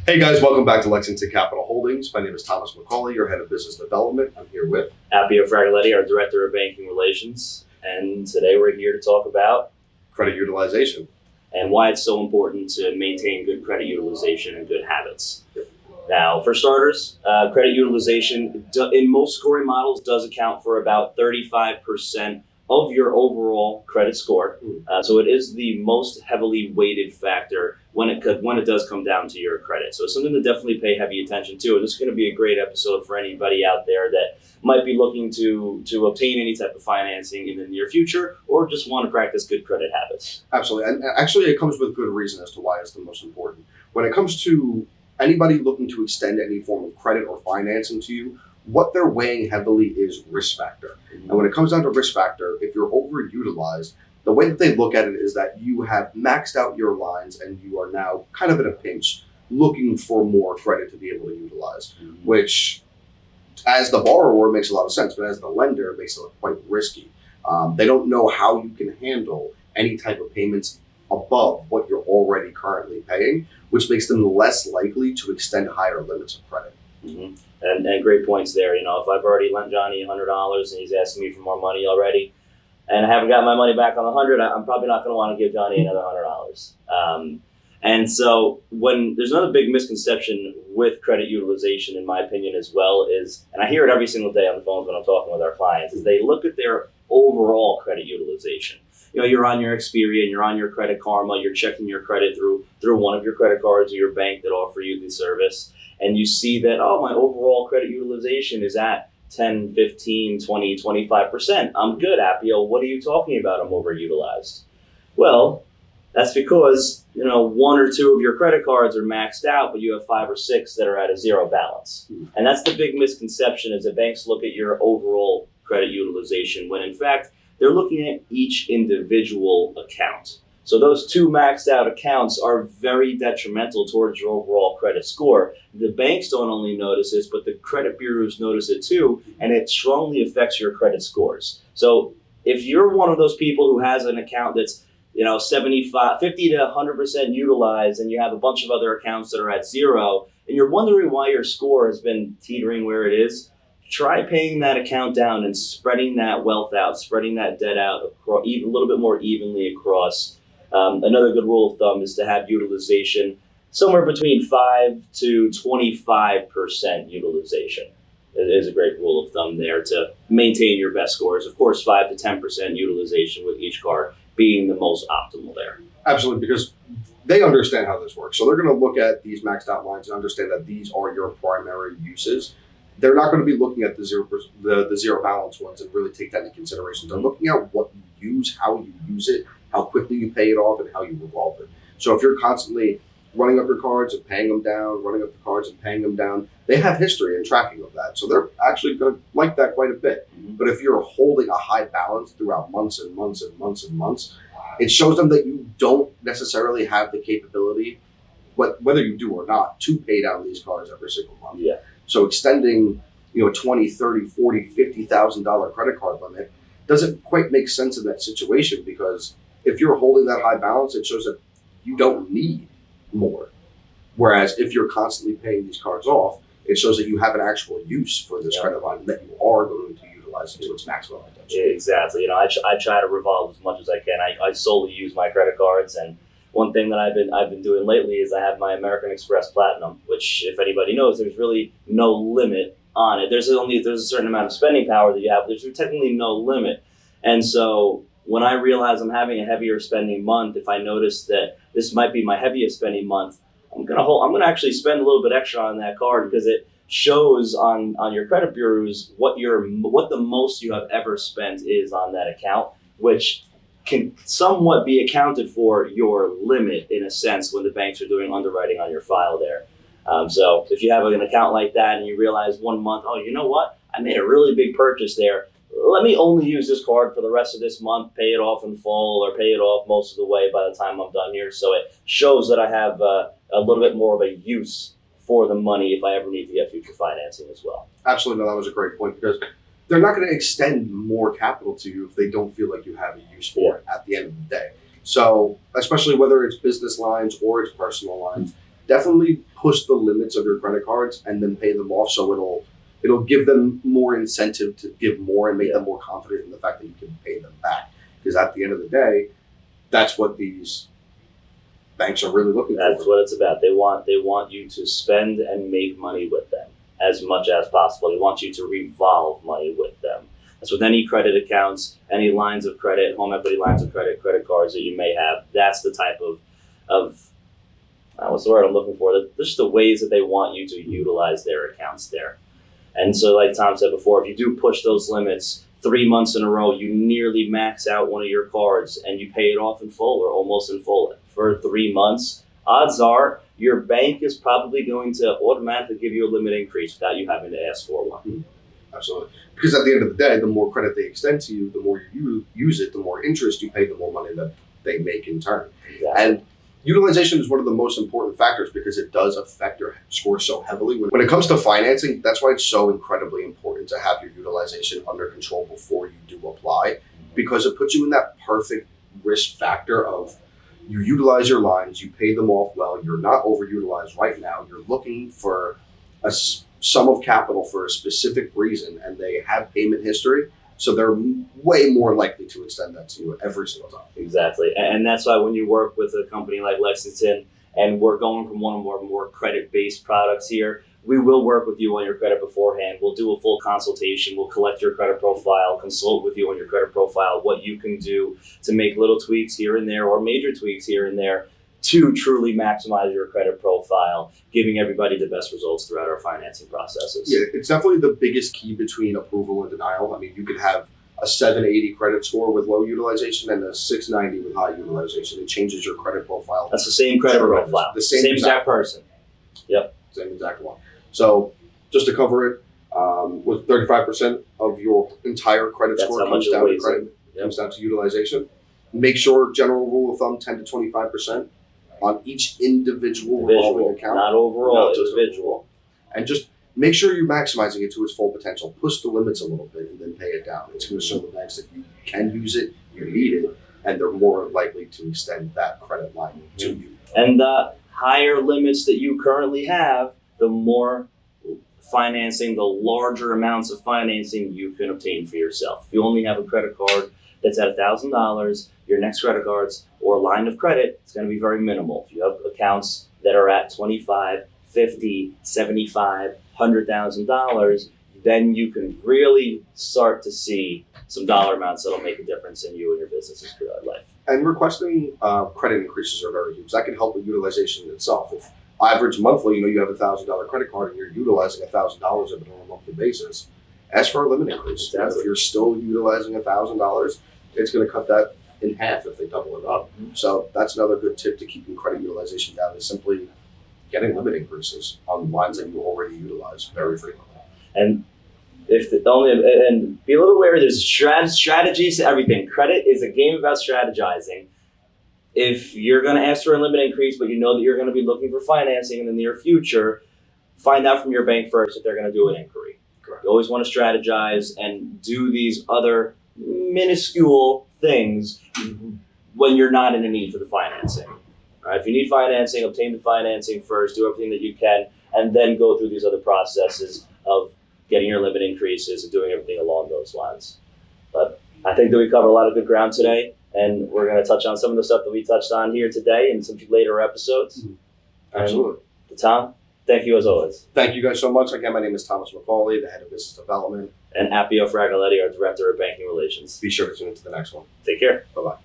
Hey guys, welcome back to Lexington Capital Holdings. My name is Thomas McCauley, your head of business development. I'm here with Appio, our director of banking relations, and today we're here to talk about credit utilization and why it's so important to maintain good credit utilization and good habits. Now, for starters, credit utilization in most scoring models does account for about 35% of your overall credit score. So it is the most heavily weighted factor when it does come down to your credit. So it's something to definitely pay heavy attention to. And this is going to be a great episode for anybody out there that might be looking to obtain any type of financing in the near future or just want to practice good credit habits. Absolutely. And actually, it comes with good reason as to why it's the most important. When it comes to anybody looking to extend any form of credit or financing to you, what they're weighing heavily is risk factor. And when it comes down to risk factor, if you're overutilized, the way that they look at it is that you have maxed out your lines and you are now kind of in a pinch looking for more credit to be able to utilize, which as the borrower makes a lot of sense, but as the lender it makes it quite risky. They don't know how you can handle any type of payments above what you're already currently paying, which makes them less likely to extend higher limits of credit. Mm-hmm. And great points there. If I've already lent Johnny $100 and he's asking me for more money already, and I haven't got my money back on the $100, I'm probably not going to want to give Johnny another $100. And so when there's another big misconception with credit utilization, in my opinion as well, is, and I hear it every single day on the phones when I'm talking with our clients, is they look at their overall credit utilization. You're on your Experian, you're on your Credit Karma, you're checking your credit through one of your credit cards or your bank that offer you the service. And you see that, my overall credit utilization is at 10, 15, 20, 25%. I'm good, Appio. What are you talking about? I'm overutilized. Well, that's because, one or two of your credit cards are maxed out, but you have 5 or 6 that are at a zero balance. And that's the big misconception, is that banks look at your overall credit utilization when in fact, they're looking at each individual account. So those 2 maxed out accounts are very detrimental towards your overall credit score. The banks don't only notice this, but the credit bureaus notice it too, and it strongly affects your credit scores. So if you're one of those people who has an account that's 50 to 100% utilized, and you have a bunch of other accounts that are at zero, and you're wondering why your score has been teetering where it is, try paying that account down and spreading that wealth out, spreading that debt out across, even a little bit more evenly across. Another good rule of thumb is to have utilization somewhere between 5 to 25% utilization. It is a great rule of thumb there to maintain your best scores. Of course, 5 to 10% utilization with each card being the most optimal there. Absolutely, because they understand how this works. So they're going to look at these maxed out lines and understand that these are your primary uses. They're not going to be looking at the zero balance ones and really take that into consideration. They're looking at what you use, how you use it, how quickly you pay it off, and how you revolve it. So if you're constantly running up your cards and paying them down, running up the cards and paying them down, they have history and tracking of that. So they're actually going to like that quite a bit. But if you're holding a high balance throughout months and months and months and months, it shows them that you don't necessarily have the capability, whether you do or not, to pay down these cards every single month. Yeah. So extending, $20, $30, $40, $50,000 credit card limit doesn't quite make sense in that situation, because if you're holding that high balance, it shows that you don't need more. Whereas if you're constantly paying these cards off, it shows that you have an actual use for this credit line and that you are going to utilize it to its maximum potential. Exactly. I try to revolve as much as I can. I solely use my credit cards, and one thing that I've been doing lately is I have my American Express Platinum, which, if anybody knows, there's really no limit on it. There's a certain amount of spending power that you have. There's technically no limit. And so when I realize I'm having a heavier spending month, if I notice that this might be my heaviest spending month, I'm gonna actually spend a little bit extra on that card, because it shows on your credit bureaus what the most you have ever spent is on that account, which can somewhat be accounted for your limit in a sense when the banks are doing underwriting on your file there. So if you have an account like that and you realize one month, you know what, I made a really big purchase there, let me only use this card for the rest of this month, pay it off in full, or pay it off most of the way by the time I'm done here. So it shows that I have a little bit more of a use for the money if I ever need to get future financing as well. Absolutely. No, that was a great point, because they're not going to extend more capital to you if they don't feel like you have a use for it at the end of the day. So especially whether it's business lines or it's personal lines, definitely push the limits of your credit cards and then pay them off. So it'll give them more incentive to give more and make them more confident in the fact that you can pay them back. Because at the end of the day, that's what these banks are really looking for. That's what it's about. They want you to spend and make money with them as much as possible. They want you to revolve money with them. That's with any credit accounts, any lines of credit, home equity lines of credit, credit cards that you may have. That's the type of what's the word I'm looking for? Just the ways that they want you to utilize their accounts there. And so, like Tom said before, if you do push those limits 3 months in a row, you nearly max out one of your cards and you pay it off in full or almost in full for 3 months, odds are your bank is probably going to automatically give you a limit increase without you having to ask for one. Absolutely. Because at the end of the day, the more credit they extend to you, the more you use it, the more interest you pay, the more money that they make in turn. Exactly. And utilization is one of the most important factors because it does affect your score so heavily. When it comes to financing, that's why it's so incredibly important to have your utilization under control before you do apply, because it puts you in that perfect risk factor of you utilize your lines, you pay them off well, you're not overutilized right now, you're looking for a sum of capital for a specific reason, and they have payment history. So they're way more likely to extend that to you every single time. Exactly. And that's why when you work with a company like Lexington, and we're going from one of our more credit-based products here, we will work with you on your credit beforehand. We'll do a full consultation. We'll collect your credit profile, consult with you on your credit profile, what you can do to make little tweaks here and there or major tweaks here and there to truly maximize your credit profile, giving everybody the best results throughout our financing processes. Yeah, it's definitely the biggest key between approval and denial. I mean, you could have a 780 credit score with low utilization and a 690 with high utilization. It changes your credit profile. That's the same credit profile. The same exact person. Yep. Same exact one. So just to cover it, with 35% of your entire credit That's score how much comes down to weighs credit, Yep. comes down to utilization. Make sure, general rule of thumb, 10 to 25% on each individual revolving account. Not overall, just individual. And just make sure you're maximizing it to its full potential. Push the limits a little bit and then pay it down. It's going to show the banks that you can use it, you need it, and they're more likely to extend that credit line to you. And the higher limits that you currently have, the more financing, the larger amounts of financing you can obtain for yourself. If you only have a credit card that's at $1,000, your next credit cards or line of credit is going to be very minimal. If you have accounts that are at $25,000, $50,000, $75,000, $100,000, then you can really start to see some dollar amounts that'll make a difference in you and your business's life. And requesting credit increases are very huge. That can help with utilization itself. If average monthly, you have $1,000 credit card and you're utilizing $1,000 of it on a monthly basis, ask for a limit increase. Exactly. And if you're still utilizing $1,000, it's going to cut that in half if they double it up. Mm-hmm. So that's another good tip to keeping credit utilization down, is simply getting limit increases on lines that you already utilize very frequently. And and be a little wary, there's strategies to everything. Credit is a game about strategizing. If you're going to ask for a limit increase, but you know that you're going to be looking for financing in the near future, find out from your bank first if they're going to do an inquiry. Correct. You always want to strategize and do these other minuscule things when you're not in a need for the financing. All right, if you need financing, obtain the financing first, do everything that you can, and then go through these other processes of getting your limit increases and doing everything along those lines. But I think that we covered a lot of good ground today, and we're going to touch on some of the stuff that we touched on here today in some later episodes. Mm-hmm. Absolutely. And Tom, thank you as always. Thank you guys so much. Again, my name is Thomas McCauley, the head of business development. And Appio Fragoletti, our director of banking relations. Be sure to tune into the next one. Take care. Bye-bye.